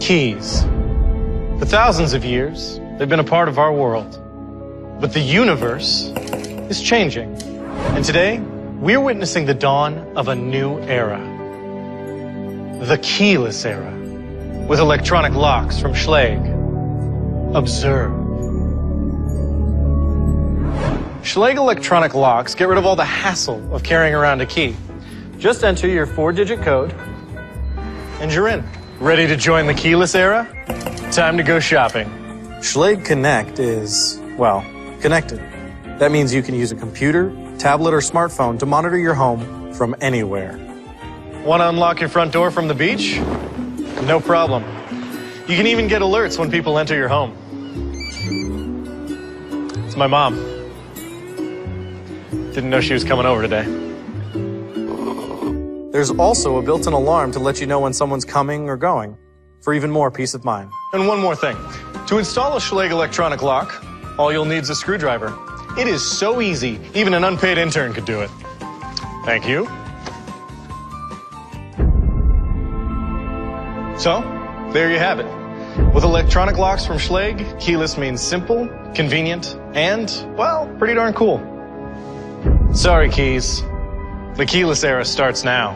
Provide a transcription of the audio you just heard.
Keys. For thousands of years, they've been a part of our world. But the universe is changing. And today, we're witnessing the dawn of a new era. The keyless era. With electronic locks from Schlage. Observe. Schlage electronic locks get rid of all the hassle of carrying around a key. Just enter your 4-digit code, and you're in. Ready to join the keyless era? Time to go shopping. Schlage Connect is, well, connected. That means you can use a computer, tablet, or smartphone to monitor your home from anywhere. Want to unlock your front door from the beach? No problem. You can even get alerts when people enter your home. It's my mom. Didn't know she was coming over today. There's also a built-in alarm to let you know when someone's coming or going, for even more peace of mind. And one more thing. To install a Schlage electronic lock, all you'll need is a screwdriver. It is so easy, even an unpaid intern could do it. Thank you. So, there you have it. With electronic locks from Schlage, keyless means simple, convenient, and, well, pretty darn cool. Sorry, keys. The keyless era starts now.